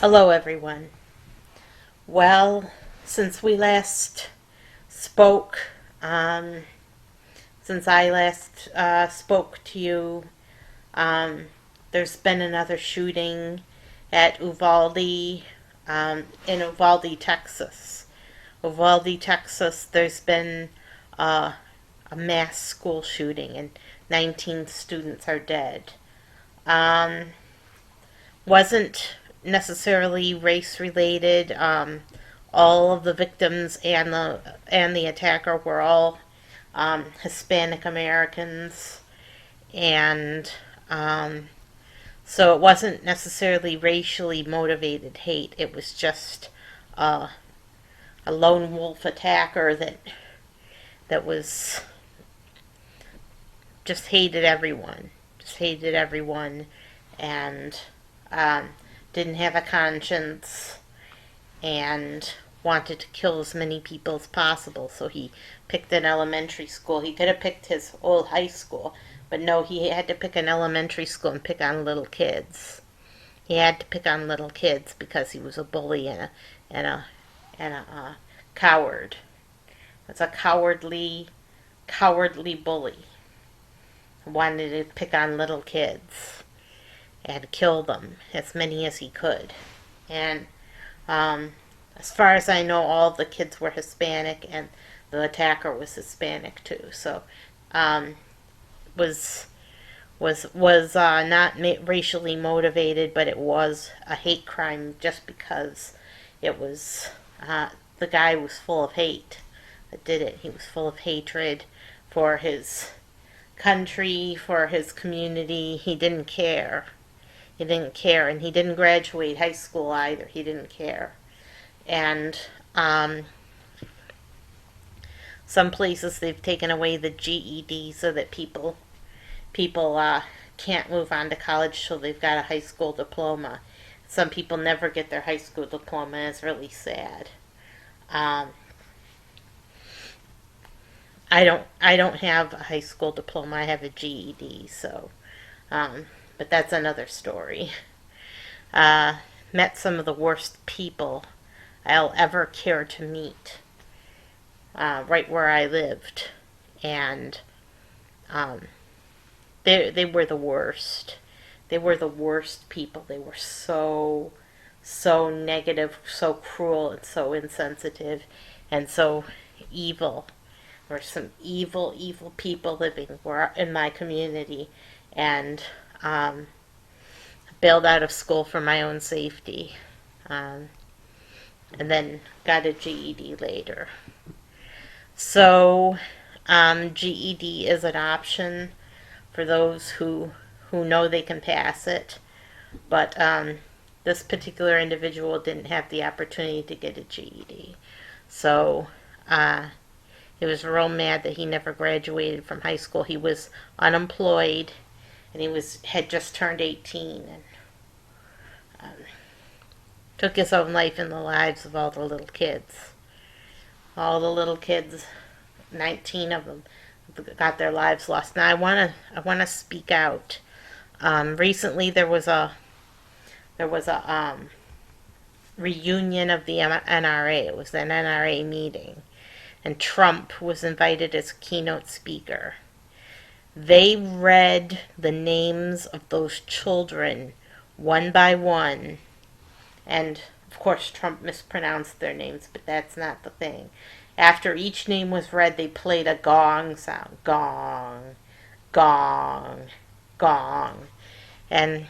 Hello, everyone. Well, since we last spoke, um, since I last spoke to you, um, there's been another shooting at Uvalde, in Uvalde, Texas. Uvalde, Texas, there's been uh, a mass school shooting and 19 students are dead. Um, wasn't necessarily race related. All of the victims and the attacker were all Hispanic Americans, and so it wasn't necessarily racially motivated hate. It was just uh, a lone wolf attacker that was just hated everyone, and um, didn't have a conscience and wanted to kill as many people as possible. So he picked an elementary school. He could have picked his old high school, but no, he had to pick an elementary school and pick on little kids. He had to pick on little kids because he was a bully and a and a coward. It's a cowardly bully. He wanted to pick on little kids and kill them, as many as he could. And as far as I know, all of the kids were Hispanic, and the attacker was Hispanic too. So, was not racially motivated, but it was a hate crime just because it was the guy was full of hate that did it. He was full of hatred for his country, for his community. He didn't care. He didn't care, and he didn't graduate high school either. He didn't care. And some places they've taken away the GED so that people can't move on to college till they've got a high school diploma. Some people never get their high school diploma. It's really sad. Um, I don't have a high school diploma. I have a GED. So, but that's another story. Uh, Met some of the worst people I'll ever care to meet, right where I lived, and um, they were the worst. They were the worst people. They were so negative, so cruel, and so insensitive, and so evil. There were some evil people living in my community, and bailed out of school for my own safety, um, and then got a GED later. So, GED is an option for those who know they can pass it, but this particular individual didn't have the opportunity to get a GED. So, he was real mad that he never graduated from high school. He was unemployed, and had just turned 18, and um, took his own life in the lives of all the little kids. All the little kids, 19 of them, got their lives lost. Now I wanna speak out. Recently there was a reunion of the NRA. It was an NRA meeting, and Trump was invited as keynote speaker. They read the names of those children one by one, and of course Trump mispronounced their names, but that's not the thing. After each name was read, they played a gong sound. Gong, gong, gong. And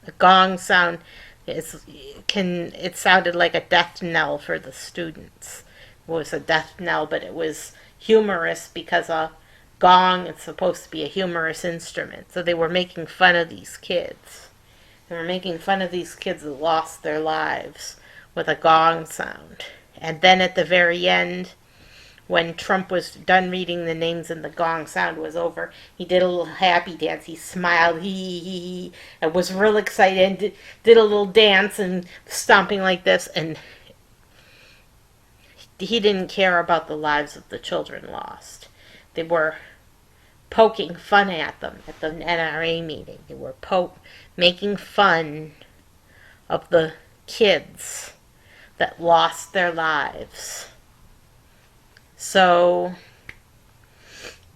a gong sound it sounded like a death knell for the students. It was a death knell, but it was humorous because a gong is supposed to be a humorous instrument. So they were making fun of these kids. They were making fun of these kids who lost their lives with a gong sound. And then at the very end, when Trump was done reading the names and the gong sound was over, he did a little happy dance. He smiled, he, and was real excited, and did a little dance and stomping like this. And he didn't care about the lives of the children lost. They were poking fun at them at the NRA meeting. They were making fun of the kids that lost their lives. So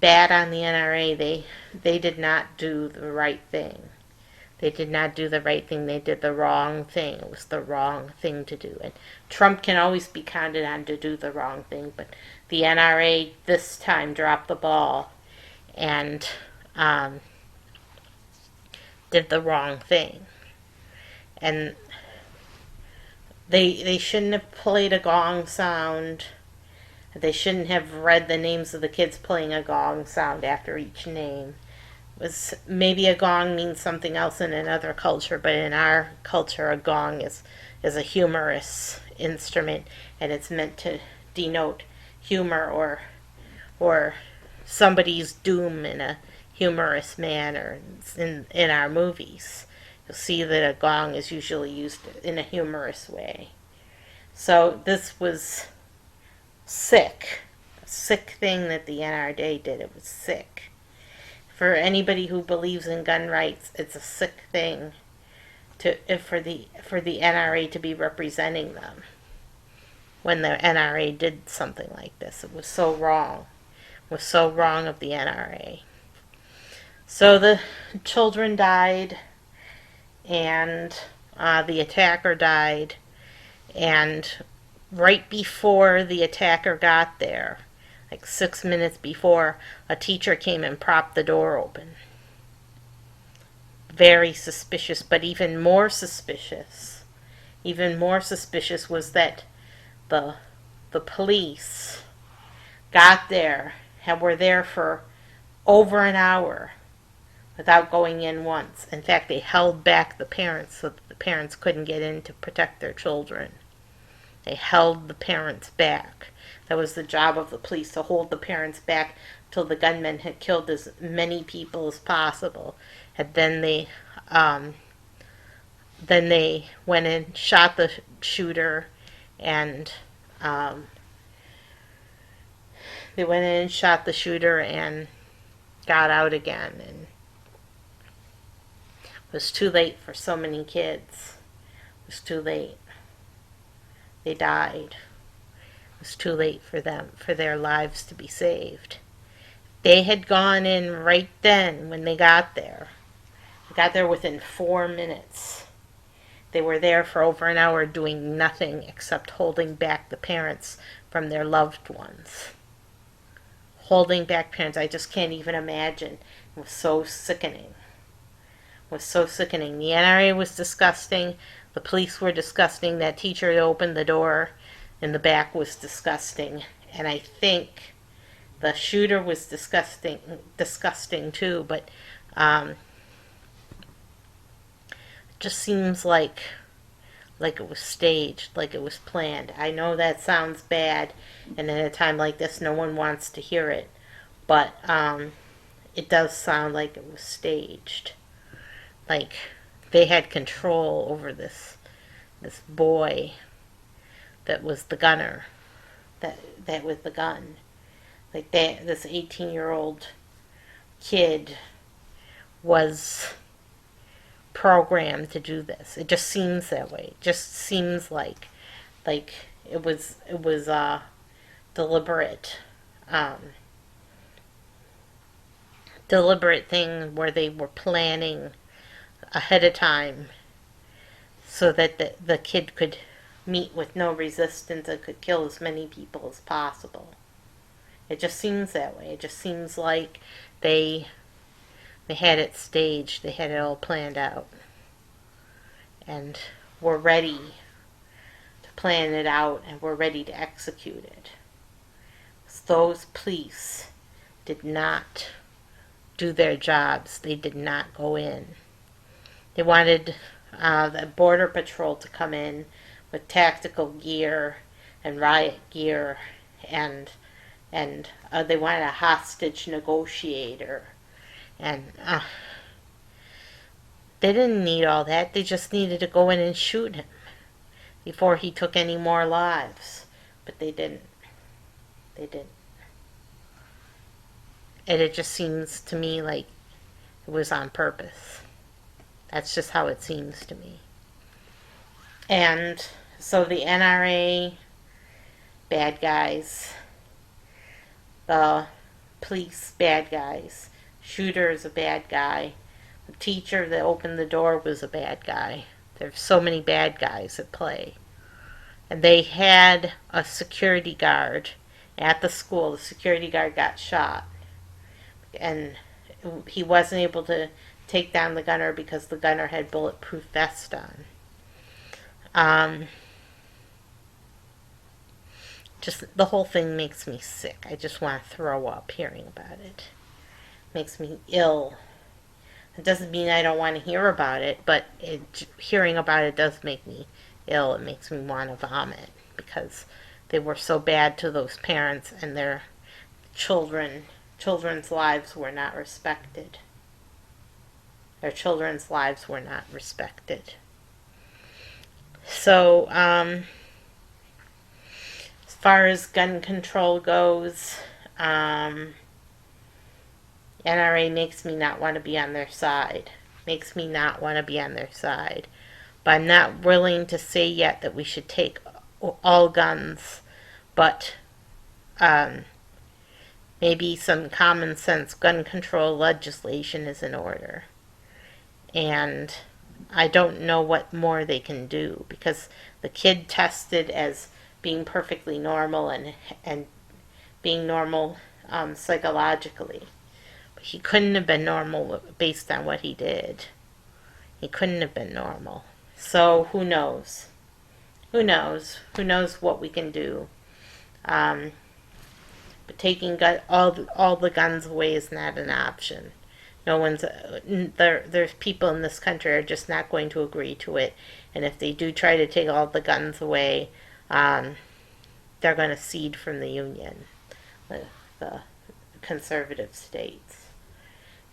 bad on the NRA. They did not do the right thing. They did not do the right thing. They did the wrong thing. It was the wrong thing to do. And Trump can always be counted on to do the wrong thing, but the NRA this time dropped the ball and did the wrong thing. And they shouldn't have played a gong sound. They shouldn't have read the names of the kids playing a gong sound after each name. Was maybe a gong means something else in another culture, but in our culture a gong is a humorous instrument, and it's meant to denote humor or somebody's doom in a humorous manner in our movies. You'll see that a gong is usually used in a humorous way. So this was sick. A sick thing that the NRA did. It was sick. For anybody who believes in gun rights, it's a sick thing for the NRA to be representing them when the NRA did something like this. It was so wrong. It was so wrong of the NRA. So the children died, and the attacker died, and right before the attacker got there, like 6 minutes before, a teacher came and propped the door open. Very suspicious, but even more suspicious was that the police got there and were there for over an hour without going in once. In fact, they held back the parents so that the parents couldn't get in to protect their children. They held the parents back. That was the job of the police, to hold the parents back till the gunmen had killed as many people as possible. And then they went and shot the shooter, and got out again. And it was too late for so many kids. It was too late. They died. It was too late for them, for their lives to be saved. They had gone in right then when they got there. They got there within 4 minutes. They were there for over an hour doing nothing except holding back the parents from their loved ones. Holding back parents, I just can't even imagine. It was so sickening. It was so sickening. The NRA was disgusting. The police were disgusting. That teacher that opened the door in the back was disgusting. And I think the shooter was disgusting too, but it just seems like it was staged, like it was planned. I know that sounds bad, and at a time like this no one wants to hear it, but it does sound like it was staged. Like they had control over this boy that was the gunner, that with the gun. Like this 18-year-old kid was programmed to do this. It just seems that way. It just seems like it was deliberate thing where they were planning ahead of time so that the kid could meet with no resistance and could kill as many people as possible. It just seems that way. It just seems like they had it staged. They had it all planned out. And were ready to plan it out, and were ready to execute it. So those police did not do their jobs. They did not go in. They wanted the Border Patrol to come in with tactical gear and riot gear, and they wanted a hostage negotiator, and they didn't need all that. They just needed to go in and shoot him before he took any more lives. But they didn't. They didn't. And it just seems to me like it was on purpose. That's just how it seems to me. And so the NRA, bad guys. The police, bad guys. Shooter is a bad guy. The teacher that opened the door was a bad guy. There's so many bad guys at play. And they had a security guard at the school. The security guard got shot. And he wasn't able to take down the gunner because the gunner had bulletproof vest on. Just the whole thing makes me sick. I just want to throw up hearing about it. Makes me ill. It doesn't mean I don't want to hear about it, but hearing about it does make me ill. It makes me want to vomit because they were so bad to those parents and their children's lives were not respected. Their children's lives were not respected. So, as far as gun control goes, NRA makes me not want to be on their side. Makes me not want to be on their side. But I'm not willing to say yet that we should take all guns, but maybe some common sense gun control legislation is in order. And I don't know what more they can do because the kid tested as being perfectly normal and being normal psychologically. But he couldn't have been normal based on what he did. He couldn't have been normal. So who knows? Who knows? Who knows what we can do? But taking all the guns away is not an option. No one's there's people in this country are just not going to agree to it, and if they do try to take all the guns away, they're going to cede from the Union, the conservative states,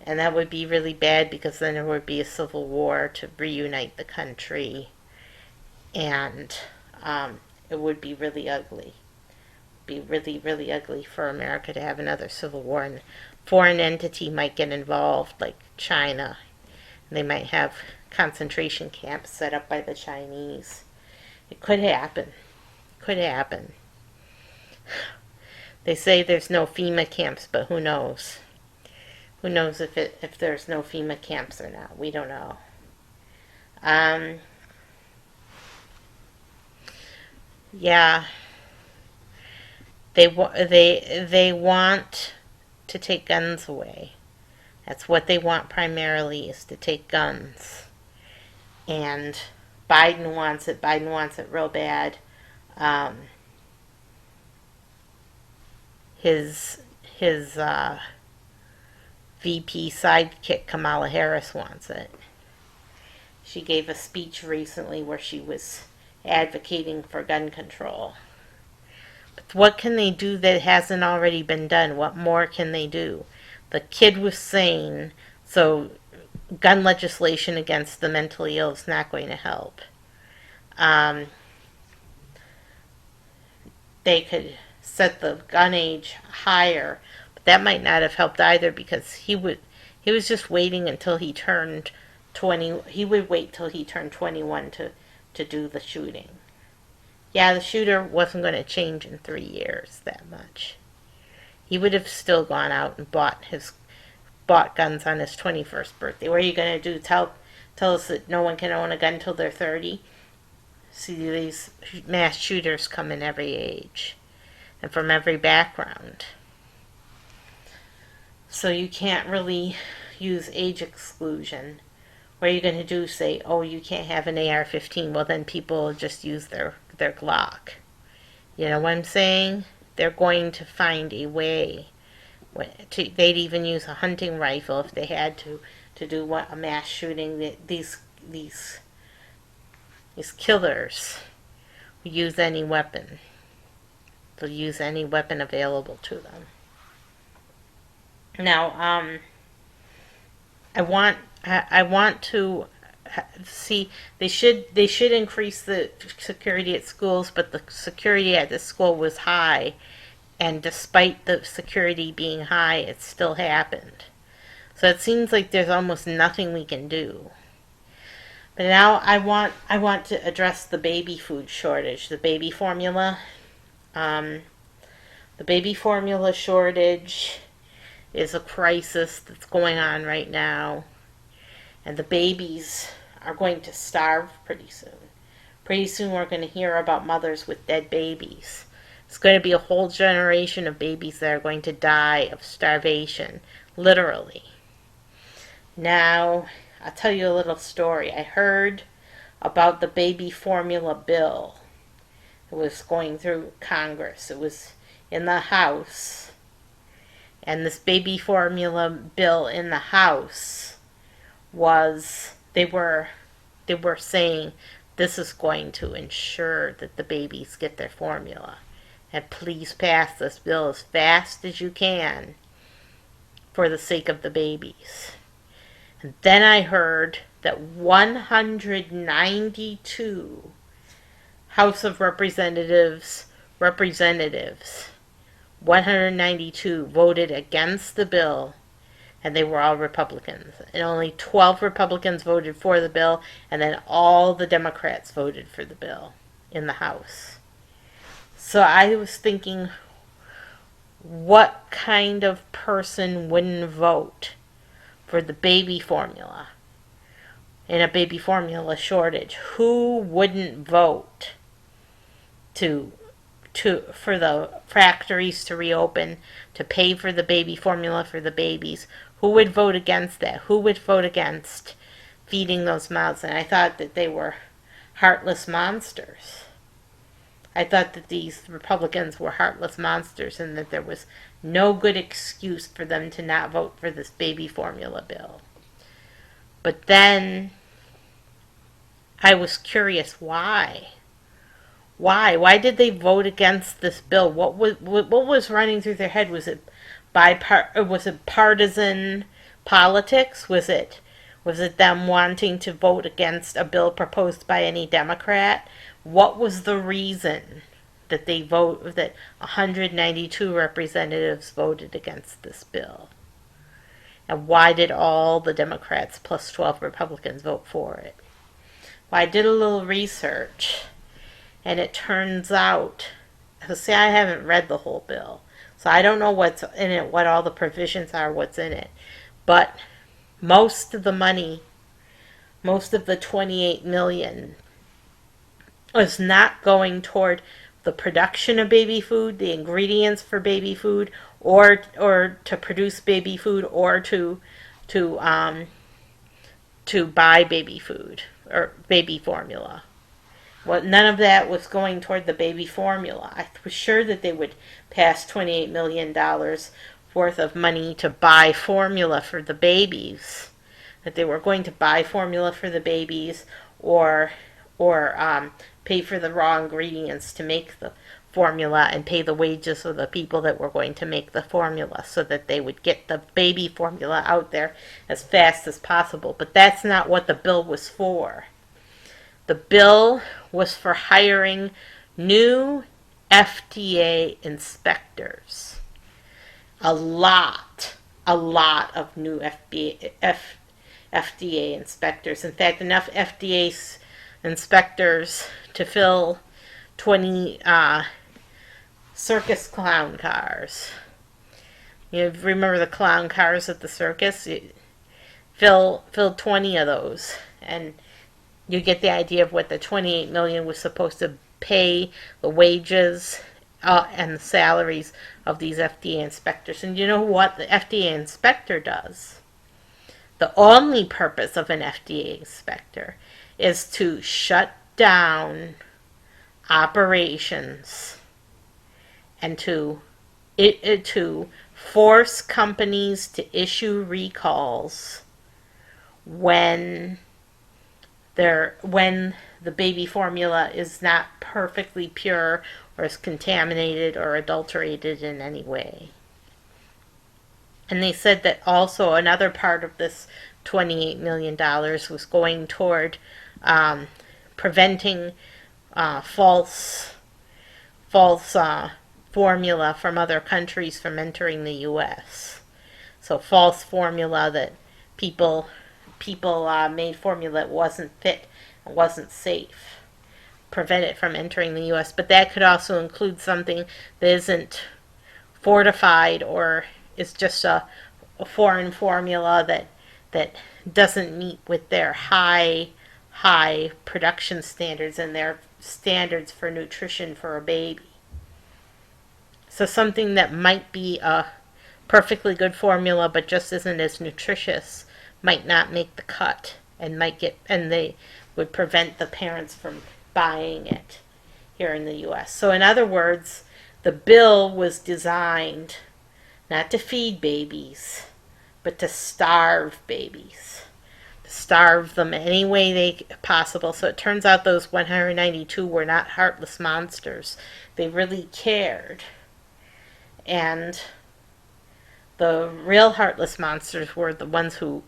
and that would be really bad because then there would be a civil war to reunite the country, and it would be really ugly. Be really, really ugly for America to have another civil war, and foreign entity might get involved, like China. They might have concentration camps set up by the Chinese. It could happen. Could happen. They say there's no FEMA camps, but who knows? Who knows if there's no FEMA camps or not? We don't know. Yeah. They want to take guns away. That's what they want primarily, is to take guns. And Biden wants it. Biden wants it real bad. His VP sidekick Kamala Harris wants it. She gave a speech recently where she was advocating for gun control. But what can they do that hasn't already been done? What more can they do? The kid was sane, so gun legislation against the mentally ill is not going to help. They could set the gun age higher, but that might not have helped either because he was just waiting until he turned 20. He would wait till he turned 21 to do the shooting. Yeah, the shooter wasn't going to change in 3 years that much. He would have still gone out and bought guns on his 21st birthday. What are you going to do? Tell us that no one can own a gun until they're 30? See, these mass shooters come in every age and from every background. So you can't really use age exclusion. What are you going to do? Say, oh, you can't have an AR-15. Well, then people just use their Glock. You know what I'm saying? They're going to find a way. They'd even use a hunting rifle if they had to do a mass shooting. These killers will use any weapon. They'll use any weapon available to them. Now, I want to see, they should increase the security at schools, but the security at the school was high, and despite the security being high, it still happened. So it seems like there's almost nothing we can do. But now I want to address the baby food shortage, the baby formula. Um, the baby formula shortage is a crisis that's going on right now, and the babies are going to starve pretty soon. Pretty soon we're going to hear about mothers with dead babies. It's going to be a whole generation of babies that are going to die of starvation, literally. Now, I'll tell you a little story. I heard about the baby formula bill. It was going through Congress. It was in the House. And this baby formula bill in the House was, they were saying this is going to ensure that the babies get their formula. And please pass this bill as fast as you can for the sake of the babies. And then I heard that 192 House of Representatives 192 voted against the bill, and they were all Republicans. And only 12 Republicans voted for the bill, and then all the Democrats voted for the bill in the House. So I was thinking, what kind of person wouldn't vote for the baby formula in a baby formula shortage? Who wouldn't vote to for the factories to reopen, to pay for the baby formula for the babies? Who would vote against that? Who would vote against feeding those mouths? And I thought that they were heartless monsters. I thought that these Republicans were heartless monsters and that there was no good excuse for them to not vote for this baby formula bill. But then I was curious, why? Why did they vote against this bill? What was running through their head? Was it partisan politics? Was it them wanting to vote against a bill proposed by any Democrat? What was the reason that 192 representatives voted against this bill? And why did all the Democrats plus 12 Republicans vote for it? Well, I did a little research, and it turns out, see, I haven't read the whole bill, so I don't know what's in it, what all the provisions are, what's in it. But most of the money, most of the 28 million is not going toward the production of baby food, the ingredients for baby food, or to produce baby food, or to buy baby food or baby formula. Well, none of that was going toward the baby formula. I was sure that they would pass $28 million worth of money to buy formula for the babies. That they were going to buy formula for the babies, or pay for the raw ingredients to make the formula, and pay the wages of the people that were going to make the formula, so that they would get the baby formula out there as fast as possible. But that's not what the bill was for. The bill was for hiring new FDA inspectors. A lot of new FDA inspectors. In fact, enough FDA inspectors to fill 20 circus clown cars. You remember the clown cars at the circus? Fill 20 of those, and you get the idea of what the 28 million was supposed to pay the wages and the salaries of these FDA inspectors. And you know what the FDA inspector does? The only purpose of an FDA inspector is to shut down operations and to force companies to issue recalls when the baby formula is not perfectly pure, or is contaminated or adulterated in any way. And they said that also another part of this $28 million was going toward preventing false formula from other countries from entering the U.S. So false formula that people people made formula that wasn't fit and wasn't safe, prevent it from entering the U.S. But that could also include something that isn't fortified or is just a foreign formula that doesn't meet with their high production standards and their standards for nutrition for a baby. So something that might be a perfectly good formula but just isn't as nutritious might not make the cut and they would prevent the parents from buying it here in the US. So in other words, the bill was designed not to feed babies, but to starve babies. To starve them any way possible. So it turns out those 192 were not heartless monsters. They really cared. And the real heartless monsters were the ones who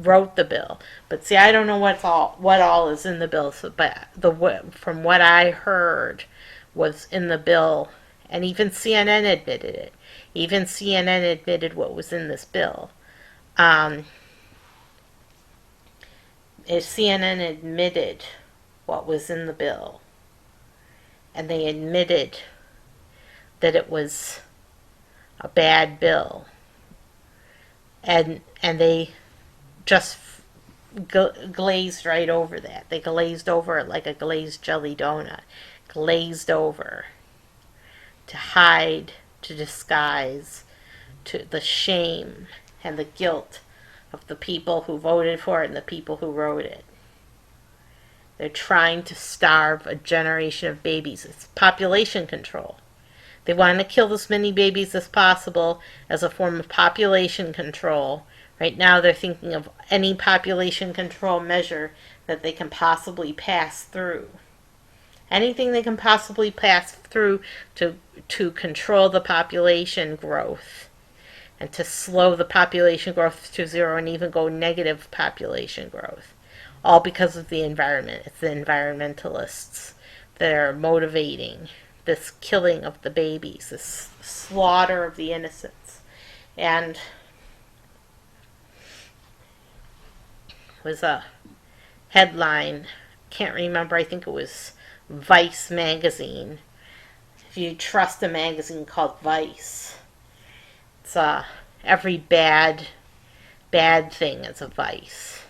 wrote the bill. But see, I don't know what all is in the bill. So, but from what I heard was in the bill, and even CNN admitted it. Even CNN admitted what was in this bill. CNN admitted what was in the bill, and they admitted that it was a bad bill, and they just glazed right over that. They glazed over it like a glazed jelly donut, glazed over to hide, to disguise, to the shame and the guilt of the people who voted for it and the people who wrote it. They're trying to starve a generation of babies. It's population control. They want to kill as many babies as possible as a form of population control. Right now they're thinking of any population control measure that they can possibly pass through. Anything they can possibly pass through to control the population growth and to slow the population growth to zero and even go negative population growth. All because of the environment. It's the environmentalists that are motivating this killing of the babies, this slaughter of the innocents. And it was a headline, can't remember, I think it was Vice magazine. If you trust a magazine called Vice, it's every bad thing is a vice.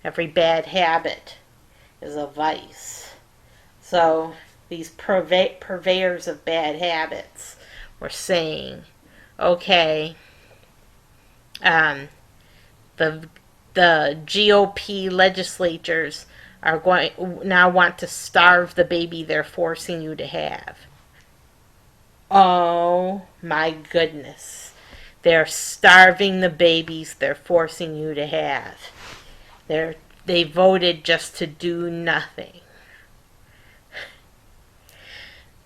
Every bad habit is a vice. So these purveyors of bad habits were saying, okay, the GOP legislatures are going now want to starve the baby they're forcing you to have. Oh my goodness. They're starving the babies they're forcing you to have. They voted just to do nothing.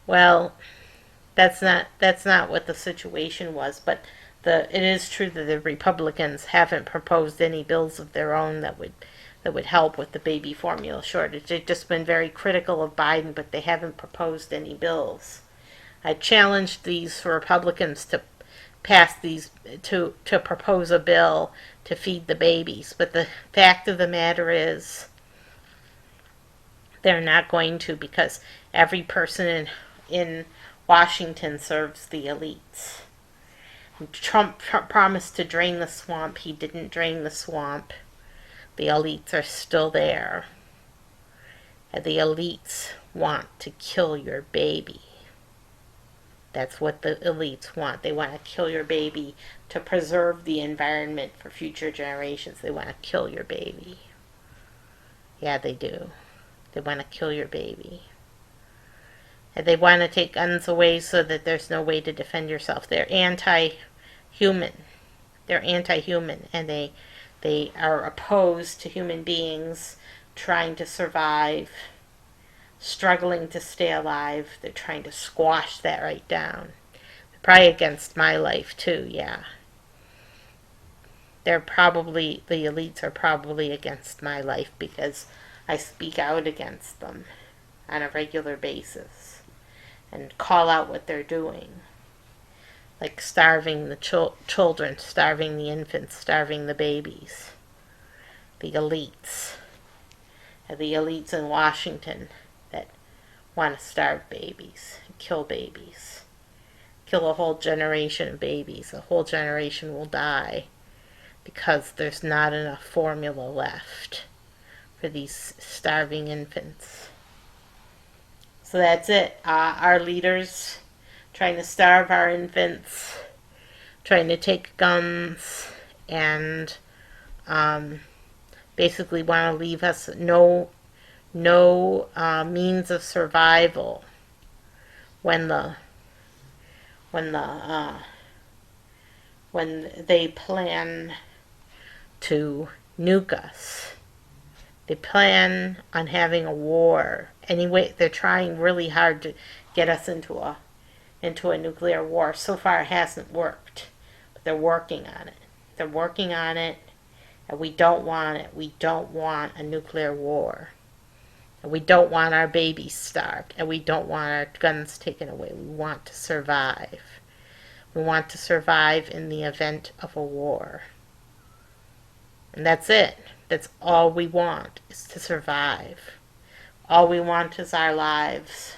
Well, that's not what the situation was, but it is true that the Republicans haven't proposed any bills of their own that would help with the baby formula shortage. They've just been very critical of Biden, but they haven't proposed any bills. I challenged these Republicans to pass these to propose a bill to feed the babies, but the fact of the matter is they're not going to, because every person in Washington serves the elites. Trump promised to drain the swamp. He didn't drain the swamp. The elites are still there. And the elites want to kill your baby. That's what the elites want. They want to kill your baby to preserve the environment for future generations. They want to kill your baby. Yeah, they do. They want to kill your baby. And they want to take guns away so that there's no way to defend yourself. They're anti-human. They're anti-human, and they are opposed to human beings trying to survive, struggling to stay alive. They're trying to squash that right down. They're probably against my life too, yeah. The elites are probably against my life because I speak out against them on a regular basis and call out what they're doing. Like starving the children, starving the infants, starving the babies. the elites in Washington that want to starve babies, kill babies, kill a whole generation of babies. A whole generation will die because there's not enough formula left for these starving infants. So that's it. Our leaders trying to starve our infants, trying to take guns, and basically want to leave us no means of survival when they plan to nuke us. They plan on having a war. Anyway, they're trying really hard to get us into a nuclear war. So far it hasn't worked, but they're working on it. They're working on it, and we don't want it. We don't want a nuclear war. And we don't want our babies starved, and we don't want our guns taken away. We want to survive. We want to survive in the event of a war. And that's it. That's all we want, is to survive. All we want is our lives.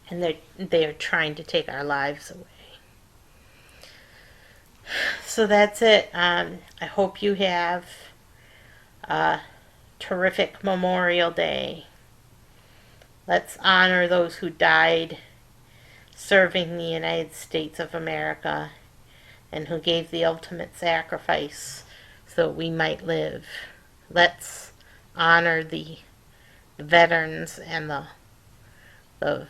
And they're trying to take our lives away. So that's it. I hope you have a terrific Memorial Day. Let's honor those who died serving the United States of America and who gave the ultimate sacrifice so that we might live. Let's honor the veterans and the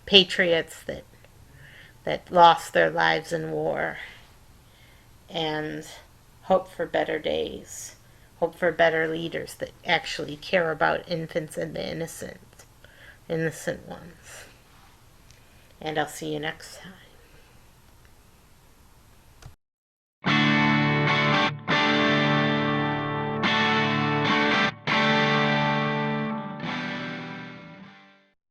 patriots that lost their lives in war, and hope for better days. Hope for better leaders that actually care about infants and the innocent ones. And I'll see you next time.